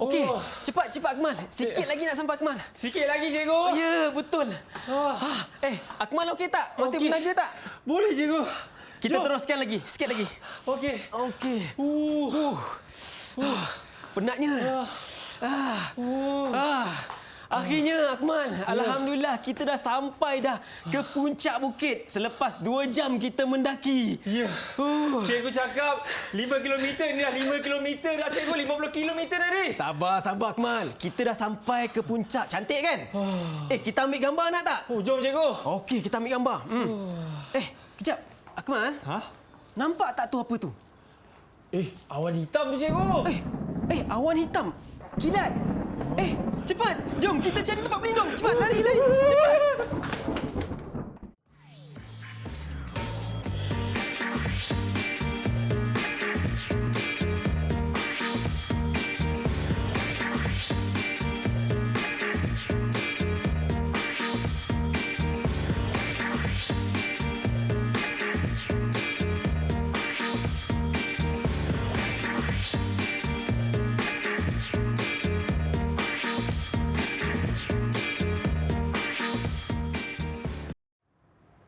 Okey, cepat Akmal. Sikit lagi nak sampai Akmal. Sikit lagi, cikgu. Ya, betul. Akmal okey tak? Masih Okey. menaja tak? Boleh, cikgu. Kita Jom. teruskan lagi, sikit lagi. Okey. Okey. Penatnya. Akhirnya Akmal, alhamdulillah kita dah sampai dah ke puncak bukit selepas 2 jam kita mendaki. Ya. Cikgu cakap 5 km ni dah 5 km dah, cikgu. 50 km tadi. Sabar Akmal. Kita dah sampai ke puncak. Cantik kan? Kita ambil gambar nak tak? Jom, cikgu. Okey, kita ambil gambar. Kejap. Akmal, nampak tak tu apa tu? Awan hitam tu, cikgu. Awan hitam. Kilat. Cepat. Jom kita cari tempat pelindung. Cepat, lari. Cepat.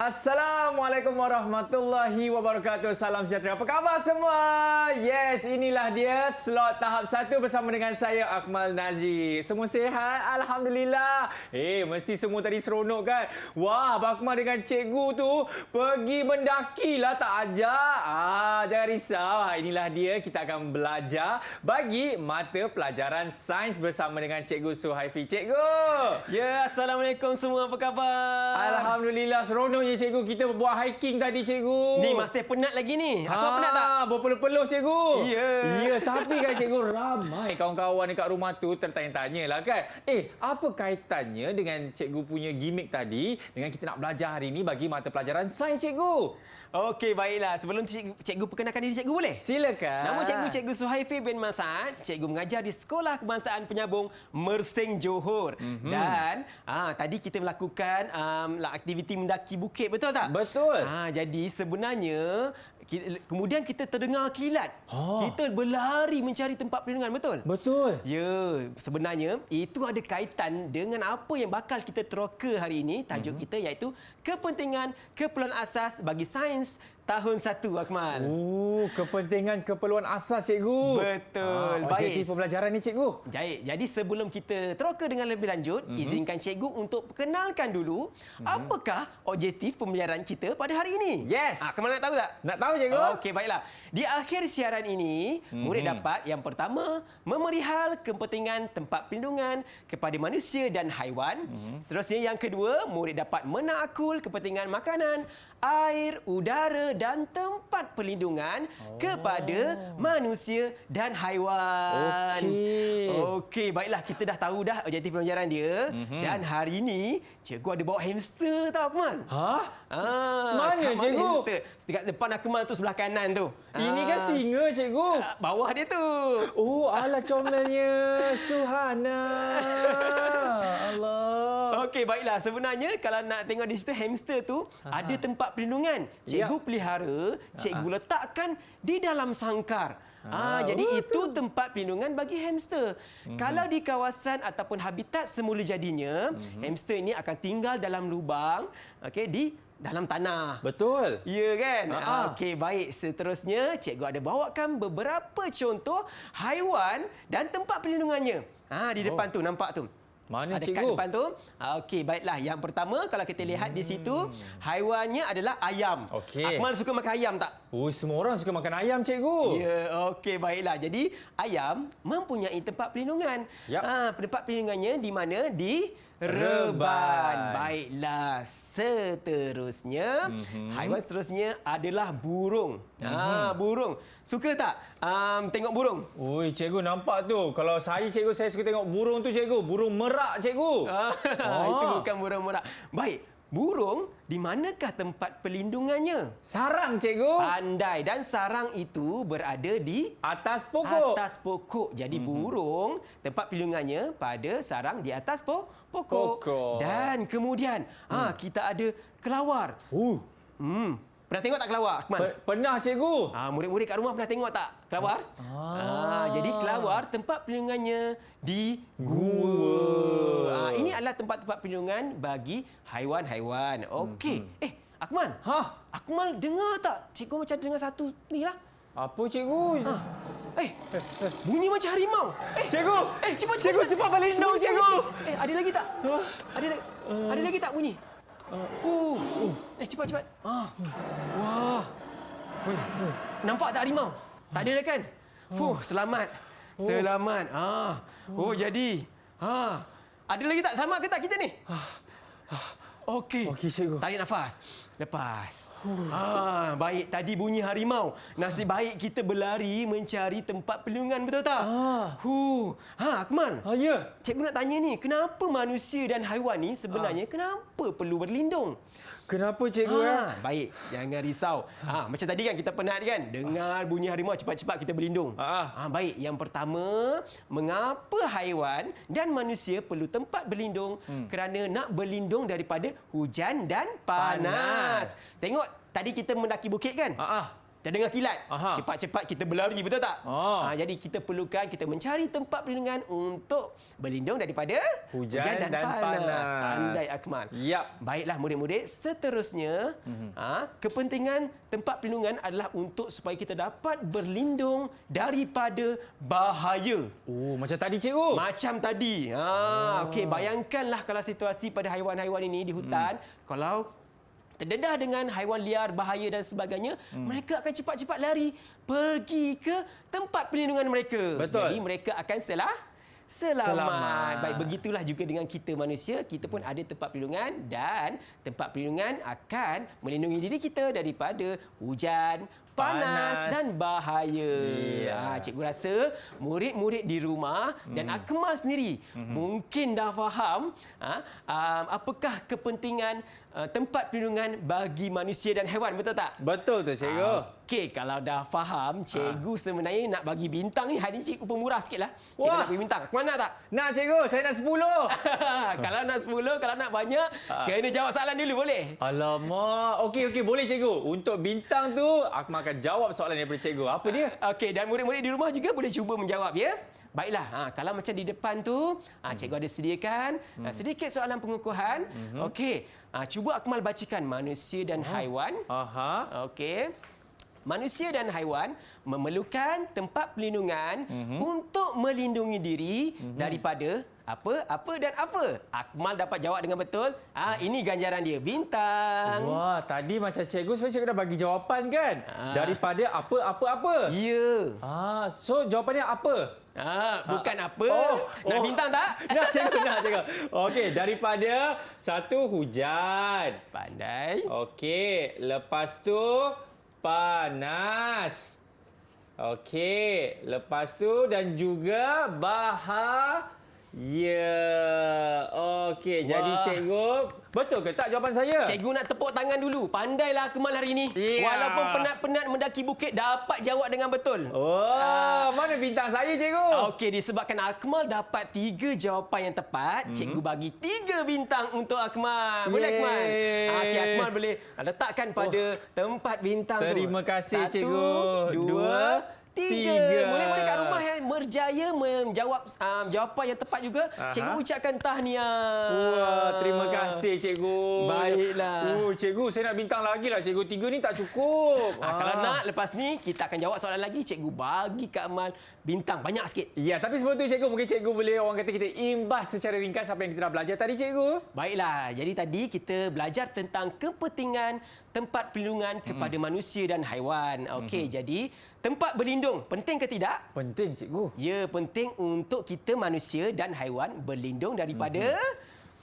Assalamualaikum warahmatullahi wabarakatuh. Salam sejahtera. Apa khabar semua? Yes, inilah dia slot tahap 1 bersama dengan saya, Akmal Nazri. Semua sihat? Alhamdulillah. Mesti semua tadi seronok kan? Wah, Abang Akmal dengan cikgu tu pergi mendaki lah, tak ajak. Jangan risau. Inilah dia, kita akan belajar bagi mata pelajaran sains bersama dengan Cikgu Suhaifi. Cikgu! Ya, Assalamualaikum semua. Apa khabar? Alhamdulillah, seronoknya cikgu. Kita buat hiking tadi, cikgu. Ni masih penat lagi ni. Akmal penat tak? Berpeluh-peluh, cikgu. Ya. Tapi kan cikgu, ramai kawan-kawan dekat rumah tu tertanya-tanya lah kan. Apa kaitannya dengan cikgu punya gimmick tadi dengan kita nak belajar hari ini bagi mata pelajaran sains, cikgu? Okey, baiklah. Sebelum cikgu perkenalkan diri cikgu boleh? Silakan. Nama Cikgu Suhaifi bin Mas'ad. Cikgu mengajar di Sekolah Kebangsaan Penyambung Mersing Johor. Dan tadi kita melakukan aktiviti mendaki bukit, betul tak? Betul. Jadi sebenarnya kemudian kita terdengar kilat. Kita berlari mencari tempat perlindungan, betul? Betul. Ya, sebenarnya itu ada kaitan dengan apa yang bakal kita teroka hari ini. Tajuk kita iaitu kepentingan keperluan asas bagi sains tahun 1, Akmal. Kepentingan keperluan asas, cikgu. Betul. Objektif pembelajaran ni, cikgu. Jadi sebelum kita teroka dengan lebih lanjut, izinkan cikgu untuk perkenalkan dulu apakah objektif pembelajaran kita pada hari ini. Yes. Akmal nak tahu tak? Nak tahu, cikgu? Okey, baiklah. Di akhir siaran ini, murid dapat yang pertama, memerihal kepentingan tempat perlindungan kepada manusia dan haiwan. Seterusnya yang kedua, murid dapat menakul kepentingan makanan, air, udara dan tempat perlindungan kepada manusia dan haiwan. Okey, baiklah, kita dah tahu dah objektif pembelajaran dia. Dan hari ini cikgu ada bawa hamster tau, Akmal. Mana, cikgu? Hamster. Dekat depan Akmal tu, sebelah kanan tu. Ini kan singa, cikgu. Bawah dia tu. Alah comelnya. Suhana. Allah. Okey, baiklah. Sebenarnya kalau nak tengok di situ hamster tu ada tempat perlindungan. Cikgu pelihara, cikgu letakkan di dalam sangkar. Jadi itu tempat perlindungan bagi hamster. Kalau di kawasan ataupun habitat semula jadinya, hamster ini akan tinggal dalam lubang, di dalam tanah. Betul. Ya kan? Okey, baik. Seterusnya, cikgu ada bawakan beberapa contoh haiwan dan tempat perlindungannya. Di depan tu, nampak tu. Mana, ada cikgu? kat depan tu. Okey, baiklah. Yang pertama, kalau kita lihat di situ, haiwannya adalah ayam. Okey. Akmal suka makan ayam tak? Semua orang suka makan ayam, cikgu. Ya, okey, baiklah. Jadi, ayam mempunyai tempat perlindungan. Tempat perlindungannya di mana? Di reban. Baiklah. Seterusnya, haiwan seterusnya adalah burung. Burung. Suka tak tengok burung? Cikgu nampak tu. Kalau saya, cikgu, saya suka tengok burung tu, cikgu. Burung merak, cikgu. Itu bukan burung merak. Baik. Burung, di manakah tempat perlindungannya? Sarang, cikgu. Pandai. Dan sarang itu berada di atas pokok. Atas pokok. Jadi burung, tempat perlindungannya pada sarang di atas pokok. Dan kemudian kita ada kelawar. Pernah tengok tak kelawar, Akmal? Pernah cikgu. Murid-murid kat rumah pernah tengok tak kelawar? Jadi kelawar tempat perlindungannya di gua. Ini adalah tempat-tempat perlindungan bagi haiwan-haiwan. Okey. Akmal. Akmal dengar tak? Cikgu macam dengar satu ni lah. Apa cikgu? Bunyi macam harimau. Cikgu. Cepat berlindung cikgu. Ada lagi tak? Ada lagi tak bunyi? Cepat. Wah. Nampak tak harimau? Tak ada dah kan? Selamat. Selamat. Jadi. Ada lagi tak? Selamat ke tak kita ni? Okey. Okey, cikgu. Tarik nafas. Lepas. Baik, tadi bunyi harimau. Nasib baik kita berlari mencari tempat perlindungan, betul tak? Akmal. Ya. Cikgu nak tanya ni, kenapa manusia dan haiwan ni sebenarnya kenapa perlu berlindung? Kenapa cikgu? Baik, jangan risau. Macam tadi kan kita penat kan, dengar bunyi harimau cepat-cepat kita berlindung. Baik, yang pertama, mengapa haiwan dan manusia perlu tempat berlindung? Kerana nak berlindung daripada hujan dan panas. Tengok, tadi kita mendaki bukit kan? Terdengar kilat. Cepat-cepat kita berlari, betul tak? Jadi kita perlukan, kita mencari tempat perlindungan untuk berlindung daripada hujan dan panas. Pandai, Akmal. Yap. Baiklah murid-murid, seterusnya kepentingan tempat perlindungan adalah untuk supaya kita dapat berlindung daripada bahaya. Macam tadi cikgu. Macam tadi. Okey, bayangkanlah kalau situasi pada haiwan-haiwan ini di hutan, kalau terdedah dengan haiwan liar, bahaya dan sebagainya, mereka akan cepat-cepat lari pergi ke tempat perlindungan mereka. Betul. Jadi mereka akan selamat. Baik, begitulah juga dengan kita manusia. Kita pun ada tempat perlindungan dan tempat perlindungan akan melindungi diri kita daripada hujan, panas dan bahaya. Cikgu rasa murid-murid di rumah dan Akmal sendiri mungkin dah faham apakah kepentingan tempat perlindungan bagi manusia dan haiwan, betul tak? Betul tu cikgu. Okey, kalau dah faham, cikgu sebenarnya nak bagi bintang ni. Hari ni cikgu pemurah sikitlah. Cikgu nak bagi bintang. Akmal nak tak? Nak cikgu, saya nak 10. Kalau nak 10, kalau nak banyak, kena jawab soalan dulu, boleh? Alamak. Okey, boleh cikgu. Untuk bintang tu, Akmal akan jawab soalan daripada cikgu. Apa dia? Okey, dan murid-murid di rumah juga boleh cuba menjawab, ya? Baiklah, kalau macam di depan tu, cikgu ada sediakan sedikit soalan pengukuhan. Okey, cuba Akmal bacakan manusia dan haiwan. Okey. Manusia dan haiwan memerlukan tempat perlindungan untuk melindungi diri daripada apa dan apa. Akmal dapat jawab dengan betul. Ini ganjaran dia, bintang. Wah, tadi macam cikgu sebenarnya cikgu dah bagi jawapan kan? Daripada apa. Ya. So jawapannya apa? Bukan apa. Nak bintang tak? Nak cikgu. Okey, daripada satu hujan. Pandai. Okey, lepas tu panas. Okey, lepas tu dan juga bahaya. Okey, jadi cikgu, betul ke tak jawapan saya? Cikgu nak tepuk tangan dulu. Pandailah Akmal hari ini. Walaupun penat-penat mendaki bukit, dapat jawab dengan betul. Mana bintang saya cikgu? Okey, disebabkan Akmal dapat 3 jawapan yang tepat, cikgu bagi 3 bintang untuk Akmal. Boleh Akmal? Okey, Akmal boleh letakkan pada tempat bintang tu. Terima kasih 1, cikgu. 2, 3. Murid-murid kat rumah yang berjaya menjawab jawapan yang tepat juga, cikgu ucapkan tahniah. Terima kasih cikgu. Baiklah. Cikgu, saya nak bintang lagi lah cikgu. 3 ni tak cukup. Kalau nak, lepas ni kita akan jawab soalan lagi. Cikgu bagi Kak Amal bintang banyak sikit. Ya, tapi sebelum tu cikgu, mungkin cikgu boleh orang kata kita imbas secara ringkas apa yang kita dah belajar tadi cikgu. Baiklah, jadi tadi kita belajar tentang kepentingan tempat perlindungan kepada manusia dan haiwan. Okey, jadi tempat berlindung penting ke tidak? Penting cikgu. Ya, penting untuk kita manusia dan haiwan berlindung daripada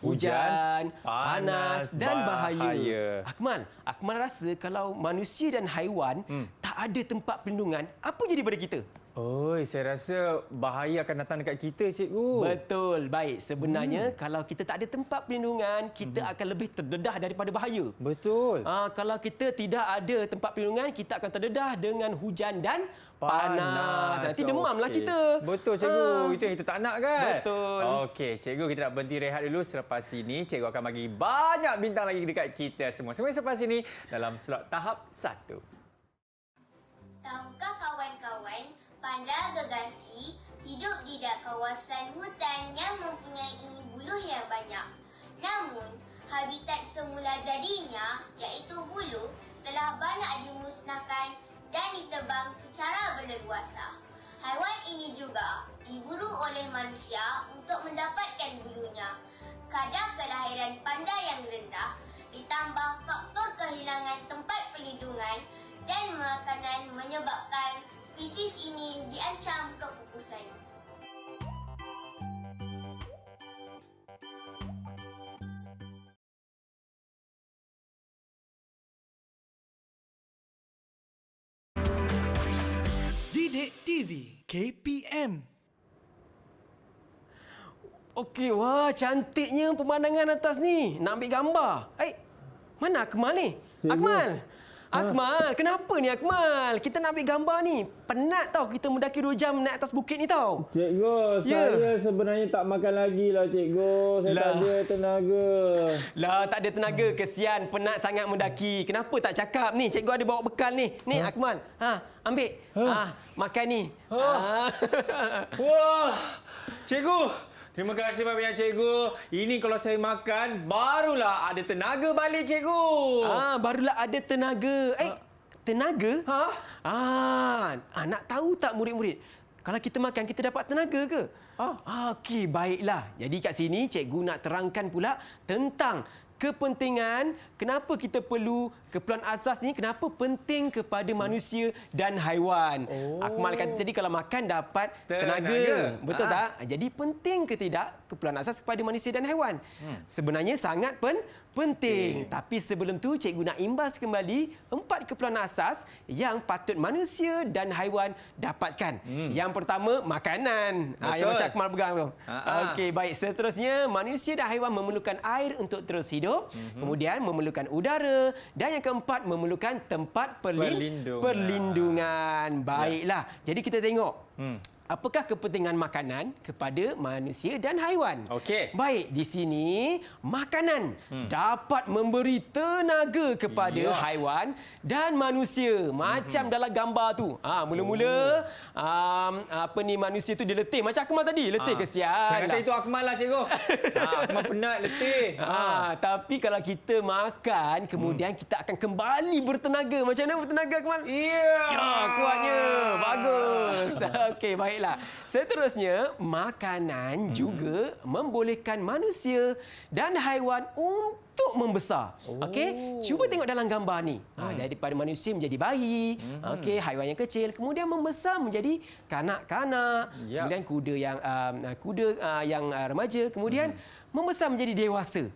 hujan, panas dan bahaya. Akmal rasa kalau manusia dan haiwan tak ada tempat perlindungan, apa jadi pada kita? Oi, saya rasa bahaya akan datang dekat kita, cikgu. Betul. Baik, sebenarnya kalau kita tak ada tempat perlindungan, kita akan lebih terdedah daripada bahaya. Betul. Kalau kita tidak ada tempat perlindungan, kita akan terdedah dengan hujan dan panas. Nanti demamlah Okey. kita. Betul, cikgu. Itu yang kita tak nak kan? Betul. Okey, cikgu, kita nak berhenti rehat dulu. Selepas ini, cikgu akan bagi banyak bintang lagi dekat kita semua. Semua selepas ini dalam slot tahap 1. Tahukah kawan-kawan, panda gergasi hidup di kawasan hutan yang mempunyai buluh yang banyak. Namun, habitat semula jadinya, iaitu buluh, telah banyak dimusnahkan dan ditebang secara berleluasa. Haiwan ini juga diburu oleh manusia untuk mendapatkan bulunya. Kadar kelahiran panda yang rendah ditambah faktor kehilangan tempat perlindungan dan makanan menyebabkan spesies ini diancam kepupusan. Didik TV KPM. Okey, wah cantiknya pemandangan atas ni. Nak ambil gambar. Mana Akmal ni? Akmal! Akmal, kenapa ni Akmal? Kita nak ambil gambar ni. Penat tau kita mendaki 2 jam naik atas bukit ni tau. Cikgu, Ya. saya sebenarnya tak makan lagi lah, cikgu. Saya tak ada tenaga. Lah, tak ada tenaga. Kesian, penat sangat mendaki. Kenapa tak cakap ni? Cikgu ada bawa bekal ni. Ni Akmal. Ambil. Makan ni. Wah, cikgu. Terima kasih banyak, cikgu. Ini kalau saya makan, barulah ada tenaga balik, cikgu. Barulah ada tenaga. Tenaga? Nak tahu tak murid-murid? Kalau kita makan, kita dapat tenaga ke? Okey, baiklah. Jadi kat sini, cikgu nak terangkan pula tentang kepentingan kenapa kita perlu keperluan asas ni, kenapa penting kepada manusia dan haiwan. Akmal kata tadi kalau makan dapat tenaga. Betul tak? Jadi penting ke tidak keperluan asas kepada manusia dan haiwan? Sebenarnya sangat penting. Tapi sebelum tu cikgu nak imbas kembali 4 keperluan asas yang patut manusia dan haiwan dapatkan. Yang pertama, makanan. Yang macam Akmal pegang tu. Okey, baik. Seterusnya, manusia dan haiwan memerlukan air untuk terus hidup. Kemudian memerlukan udara dan yang keempat memerlukan tempat perlindungan. Baiklah. Jadi kita tengok. Apakah kepentingan makanan kepada manusia dan haiwan? Okey. Baik, di sini makanan dapat memberi tenaga kepada haiwan dan manusia. Macam dalam gambar tu. Mula-mula manusia tu dia letih. Macam Akmal tadi, letih kesian. Saya kata itu Akmal lah, cikgu. Akmal penat, letih. Tapi kalau kita makan, kemudian kita akan kembali bertenaga. Macam mana bertenaga, Akmal? Kuatnya. Bagus. Okey, baiklah. Seterusnya, makanan juga membolehkan manusia dan haiwan untuk membesar. Okey, cuba tengok dalam gambar ni. Daripada manusia menjadi bayi, okey, haiwan yang kecil, kemudian membesar menjadi kanak-kanak, kemudian kuda yang remaja, kemudian membesar menjadi dewasa.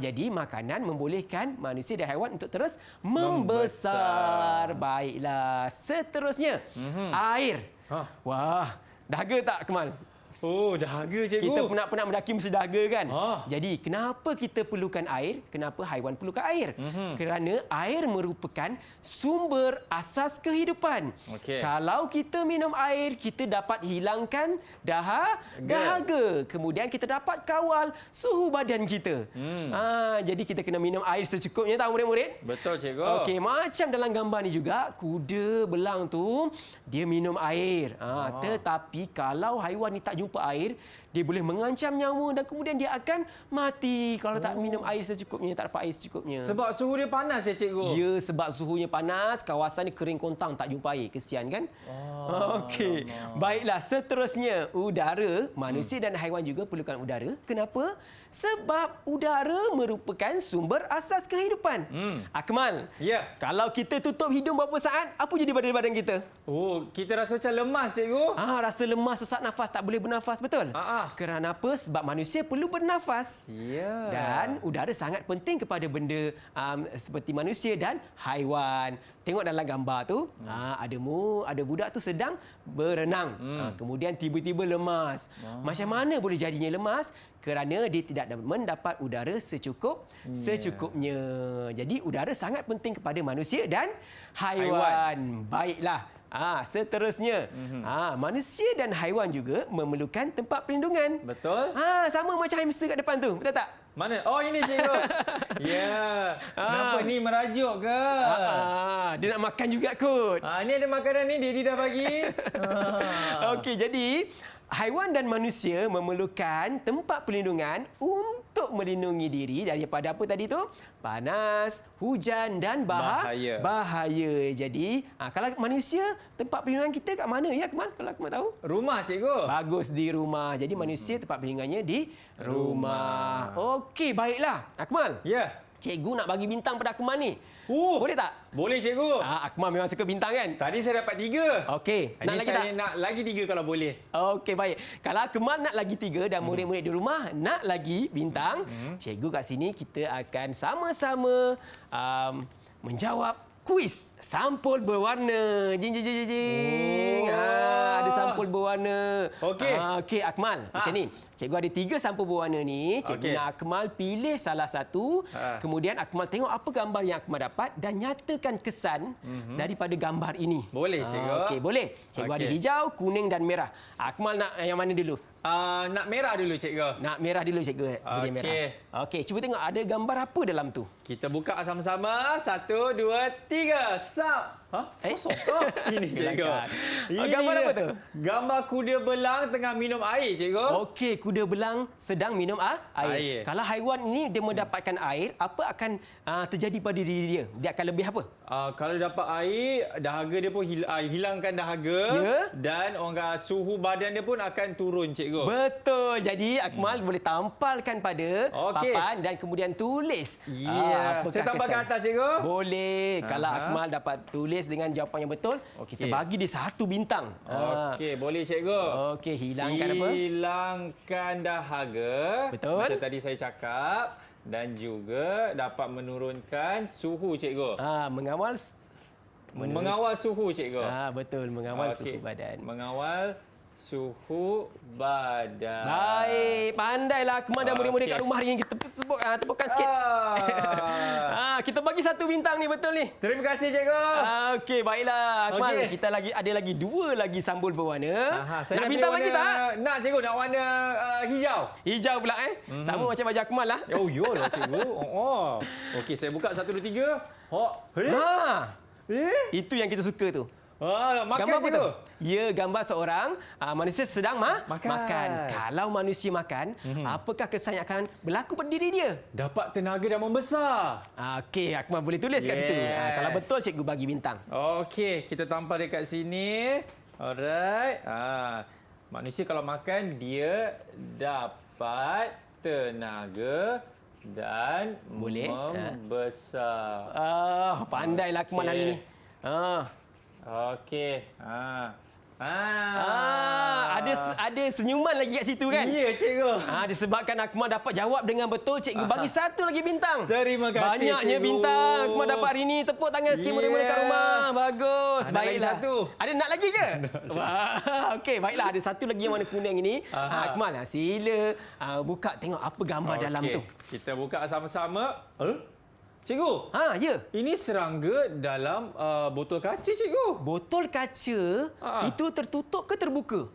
Jadi makanan membolehkan manusia dan haiwan untuk terus membesar. Baiklah. Seterusnya, air. Wah, dahaga tak, Kemal? Oh, dahaga, cikgu. Kita penat-penat mendaki mesti dahaga kan? Jadi, kenapa kita perlukan air? Kenapa haiwan perlukan air? Kerana air merupakan sumber asas kehidupan. Kalau kita minum air, kita dapat hilangkan dahaga. Kemudian kita dapat kawal suhu badan kita. Jadi, kita kena minum air secukupnya, tahu murid-murid? Betul, cikgu. Okey, macam dalam gambar ni juga, kuda belang tu, dia minum air. Tetapi, kalau haiwan ni tak jumpa air, dia boleh mengancam nyawa dan kemudian dia akan mati kalau tak minum air secukupnya, tak dapat air secukupnya. Sebab suhu dia panas ya, cikgu? Ya, sebab suhunya panas, kawasan ni kering kontang, tak jumpa air. Kesian kan? Okey. Baiklah, seterusnya, udara. Manusia dan haiwan juga perlukan udara. Kenapa? Sebab udara merupakan sumber asas kehidupan. Akmal, kalau kita tutup hidung beberapa saat, apa jadi badan kita? Oh, kita rasa macam lemas, cikgu. Rasa lemas, sesak nafas, tak boleh bernafas. bernafas, betul? Ah. Kerana apa? Sebab manusia perlu bernafas. Ya. Dan udara sangat penting kepada benda seperti manusia dan haiwan. Tengok dalam gambar tu, ada budak tu sedang berenang. Kemudian tiba-tiba lemas. Macam mana boleh jadinya lemas? Kerana dia tidak mendapat udara secukupnya. Jadi udara sangat penting kepada manusia dan haiwan. Baiklah. Seterusnya, manusia dan haiwan juga memerlukan tempat perlindungan. Betul. Sama macam hamster kat depan tu, betul tak? Mana? Oh, ini cikgu. Ya. Nampak ni merajuk ke? Dia nak makan juga kot. Ni ada makanan ni Daddy dah bagi. Okey, jadi haiwan dan manusia memerlukan tempat perlindungan untuk melindungi diri daripada apa tadi tu? Panas, hujan dan bahaya. Jadi, kalau manusia, tempat perlindungan kita kat mana ya, Akmal? Kalau Akmal tahu? Rumah cikgu. Bagus, di rumah. Jadi manusia tempat perlindungannya di rumah. Okey, baiklah. Akmal. Ya. Cikgu nak bagi bintang pada Akmal ni. Boleh tak? Boleh cikgu. Akmal memang suka bintang kan? Tadi saya dapat 3. Okey. Nak Ini lagi saya tak? nak lagi 3 kalau boleh. Okey, baik. Kalau Akmal nak lagi 3 dan murid-murid di rumah nak lagi bintang, cikgu kat sini kita akan sama-sama menjawab kuis sampul berwarna. Jing jing jing jing. Ada sampul berwarna. Okey. Okey, Akmal. Macam ni. Cikgu ada 3 sampul berwarna ni. Cikgu Okey. nak Akmal pilih salah satu. Kemudian Akmal tengok apa gambar yang Akmal dapat dan nyatakan kesan daripada gambar ini. Boleh, cikgu. Okey, boleh. Cikgu ada Okey. hijau, kuning dan merah. Akmal nak yang mana dulu? Nak merah dulu cikgu. Nak merah dulu, cikgu. Beri Okey. merah. Okey, cuba tengok ada gambar apa dalam tu. Kita buka sama-sama. 1, 2, 3. Sap. Kosong. Ini cikgu. Kelakar. Gambar dia. apa tu? Gambar kuda belang tengah minum air cikgu. Okey, kuda belang sedang minum air. Air. Kalau haiwan ini dia mendapatkan air, apa akan terjadi pada diri dia? Dia akan lebih apa? Kalau dapat air, dahaga dia pun hilangkan dahaga. Ya. Dan orang kata suhu badan dia pun akan turun cikgu. Betul. Jadi Akmal boleh tampalkan pada Okey. papan dan kemudian tulis. Ya. Apakah Saya tampal ke kesan? atas cikgu. Boleh. Kalau Akmal dapat tulis dengan jawapan yang betul, kita Okey. bagi dia 1 bintang. Okey, boleh cikgu. Okey, hilangkan apa? Hilangkan dahaga. Betul. Macam tadi saya cakap. Dan juga dapat menurunkan suhu cikgu. Mengawal Mengawal suhu cikgu. betul, mengawal Okey. suhu badan. Mengawal suhu badan. Baik, pandailah Akmal dan murid-murid Okey. kat rumah hari ini. Kita tepukan sikit. Kita bagi 1 bintang ni, betul ni. Terima kasih cikgu. Okey, baiklah Akmal. Okey. Kita ada lagi 2 lagi sambul berwarna. Saya Nak pilih bintang lagi warna- tak? Nak cikgu, nak warna hijau. Hijau pula Sama macam baju Akmal lah. Oh, yolah cikgu. Okey, saya buka 1, 2, 3. Itu yang kita suka tu. Makan Gambar apa cikgu. tu? Ya, gambar seorang manusia sedang Makan. Kalau manusia makan, apakah kesan yang akan berlaku pada diri dia? Dapat tenaga dan membesar. Okey, Akmal boleh tulis kat situ. Yes. Kalau betul, cikgu bagi bintang. Okey, kita tampal dekat sini. Alright. Manusia kalau makan, dia dapat tenaga dan Boleh. membesar. Pandailah Akmal hari ni. Okey. Ada senyuman lagi kat situ kan? Ya, cikgu. Disebabkan Akmal dapat jawab dengan betul, cikgu bagi 1 lagi bintang. Terima kasih, Banyaknya cikgu. bintang Akmal dapat hari ini. Tepuk tangan sikit murid-murid kat rumah. Bagus. Nak lagi Baiklah. satu. Ada nak lagi ke? Wah, okey, baiklah. Ada 1 lagi yang warna kuning ini. Akmal, sila buka tengok apa gambar dalam tu. Kita buka sama-sama. Cikgu, Ya. ini serangga dalam botol kaca, cikgu. Botol kaca itu tertutup ke terbuka?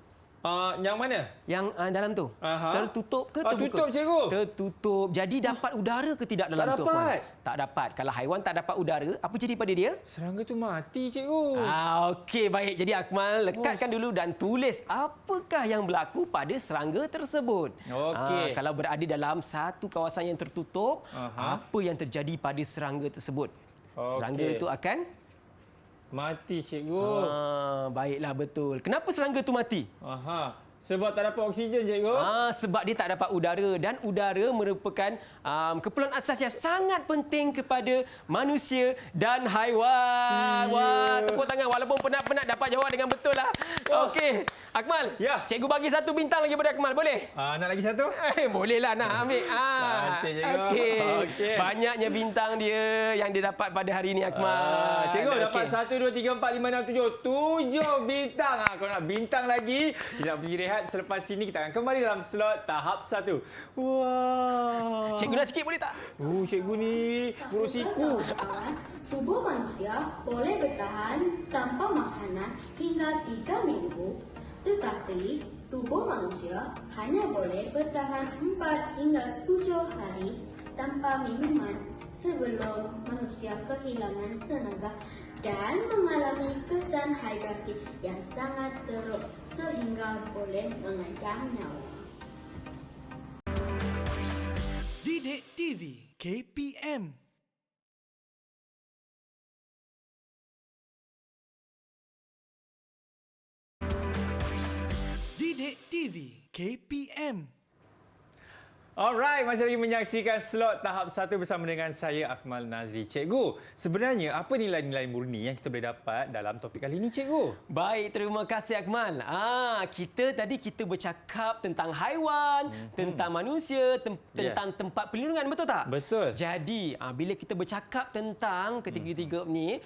Yang mana? Yang dalam tu. Tertutup ke terbuka? Tutup, cikgu. Tertutup. Jadi dapat udara ke tidak dalam Tak tu? dapat. Akmal? Tak dapat. Kalau haiwan tak dapat udara, apa jadi pada dia? Serangga tu mati, cikgu. Okey, baik. Jadi Akmal lekatkan dulu dan tulis apakah yang berlaku pada serangga tersebut. Okey. Kalau berada dalam satu kawasan yang tertutup, apa yang terjadi pada serangga tersebut? Serangga Okey. itu akan Mati, cikgu. baiklah, betul. Kenapa serangga tu mati? Sebab tak dapat oksigen, cikgu. Sebab dia tak dapat udara dan udara merupakan keperluan asas yang sangat penting kepada manusia dan haiwan. Wah, tepuk tangan walaupun penat-penat dapat jawab dengan betul lah. Okey, Akmal. Ya. Cikgu bagi 1 bintang lagi pada Akmal, boleh? Nak lagi satu? Boleh lah nak ambil. Cantik, cikgu. Okey. Okey. Banyaknya bintang dia yang dia dapat pada hari ini, Akmal. Cikgu dapat Okey. 1, 2, 3, 4, 5, 6, 7. 7 bintang. Kalau nak bintang lagi, kita nak pergi rehat. Selepas ini kita akan kembali dalam slot tahap 1. Wah. Cikgu nak sikit boleh tak? Cikgu ni buruk siku. Tubuh manusia boleh bertahan tanpa makanan hingga 3 minggu, tetapi tubuh manusia hanya boleh bertahan 4 hingga 7 hari tanpa minuman sebelum manusia kehilangan tenaga dan mengalami kesan hidrasi yang sangat teruk sehingga boleh mengancam nyawa. Didik TV KPM. Didik TV KPM. Alright, masih lagi menyaksikan slot tahap 1 bersama dengan saya Akmal Nazri. Cikgu, sebenarnya apa nilai-nilai murni yang kita boleh dapat dalam topik kali ini, cikgu? Baik, terima kasih Akmal. Kita bercakap tentang haiwan, tentang manusia, tentang tempat perlindungan, betul tak? Betul. Jadi, bila kita bercakap tentang ketiga-tiga ni,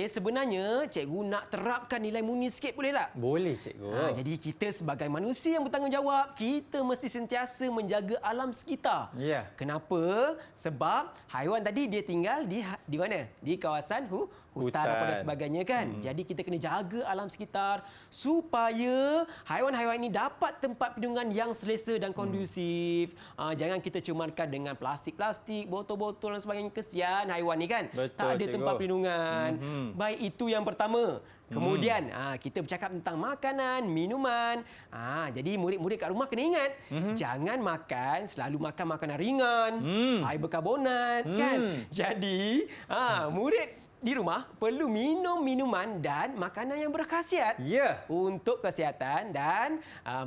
sebenarnya cikgu nak terapkan nilai murni sikit boleh tak? Boleh, cikgu. Jadi kita sebagai manusia yang bertanggungjawab, kita mesti sentiasa menjaga alam sekitar. Ya. Kenapa? Sebab haiwan tadi dia tinggal di mana? Di kawasan hutan apa dan sebagainya kan. Jadi kita kena jaga alam sekitar supaya haiwan-haiwan ini dapat tempat perlindungan yang selesa dan kondusif. Jangan kita cemarkan dengan plastik-plastik, botol-botol dan sebagainya. Kesian haiwan ni kan. Betul, tak ada cikgu. tempat perlindungan. Baik, itu yang pertama. Kemudian kita bercakap tentang makanan, minuman. Jadi murid-murid kat rumah kena ingat, jangan selalu makan makanan ringan, air berkarbonat kan. Jadi murid di rumah perlu minum minuman dan makanan yang berkhasiat untuk kesihatan dan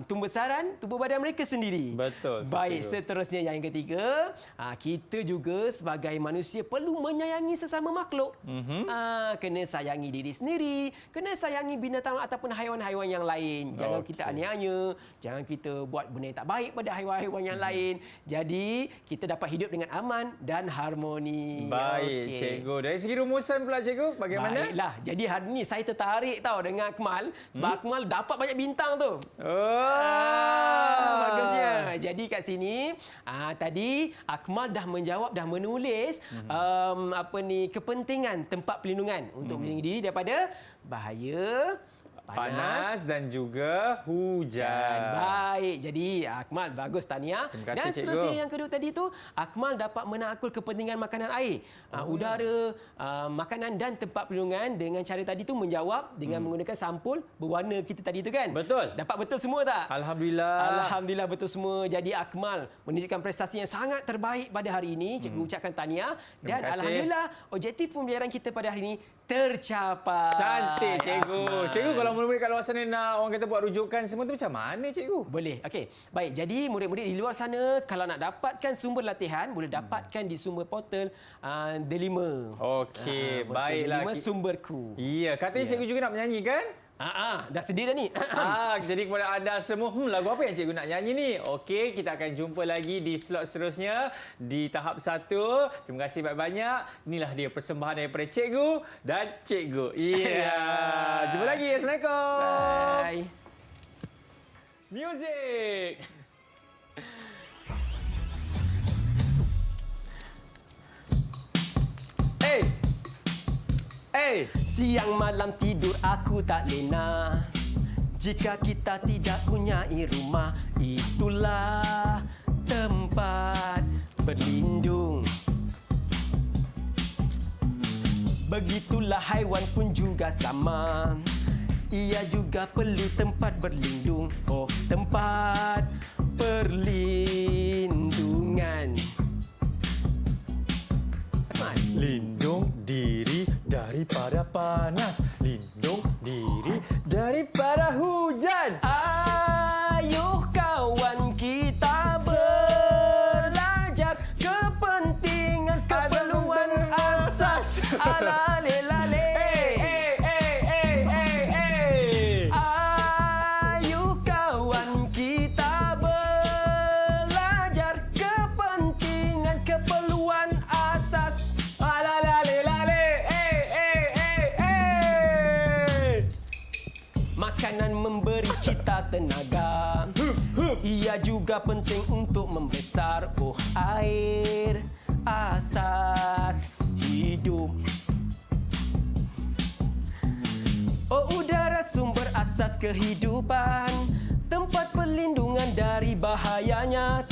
tumbesaran tubuh badan mereka sendiri. Betul. Baik, seterusnya yang ketiga, kita juga sebagai manusia perlu menyayangi sesama makhluk. Kena sayangi diri sendiri, kena sayangi binatang ataupun haiwan-haiwan yang lain. Jangan kita aniaya, jangan kita buat benda yang tak baik pada haiwan-haiwan yang lain. Jadi, kita dapat hidup dengan aman dan harmoni. Baik, cikgu. Dari segi rumusan pula, cikgu, bagaimana? Baiklah. Jadi hari ni saya tertarik dengan Akmal sebab Akmal dapat banyak bintang tu. Bagusnya. Jadi kat sini tadi Akmal dah menjawab, dah menulis kepentingan tempat perlindungan untuk melindungi diri daripada bahaya panas dan juga hujan. Baik. Jadi Akmal bagus, tahniah. Terima kasih, Dan seterusnya cikgu. yang kedua tadi tu, Akmal dapat menakul kepentingan makanan air, udara, makanan dan tempat perlindungan dengan cara tadi tu menjawab dengan menggunakan sampul berwarna kita tadi tu kan. Betul. Dapat betul semua tak? Alhamdulillah. Alhamdulillah betul semua. Jadi Akmal menunjukkan prestasi yang sangat terbaik pada hari ini. Cikgu ucapkan tahniah dan kasih. alhamdulillah objektif pembelajaran kita pada hari ini tercapai. Cantik, cikgu. Akmal. Cikgu, kalau murid-murid kat luar sana nak orang kata buat rujukan semua tu macam mana, cikgu? Boleh. Okey. Baik. Jadi murid-murid di luar sana kalau nak dapatkan sumber latihan boleh dapatkan di sumber portal Delima. Okey, baiklah. Delima sumberku. Iya, katanya cikgu juga nak menyanyi kan? Dah sedia dah ni. Jadi kepada anda semua, lagu apa yang cikgu nak nyanyi ni? Okey, kita akan jumpa lagi di slot seterusnya di tahap 1. Terima kasih banyak-banyak. Inilah dia persembahan daripada cikgu dan cikgu. Iya. Jumpa lagi. Assalamualaikum. Bye. Music. Hey. Siang malam tidur aku tak lena. Jika kita tidak punya rumah, itulah tempat berlindung. Begitulah haiwan pun juga sama. Ia juga perlu tempat berlindung. Oh, tempat perlindungan. Lindung diri daripada panas. Lindung diri daripada hujan. Ayo Ia juga penting untuk membesar. Oh, air asas hidup. Oh, udara sumber asas kehidupan, tempat perlindungan dari bahayanya.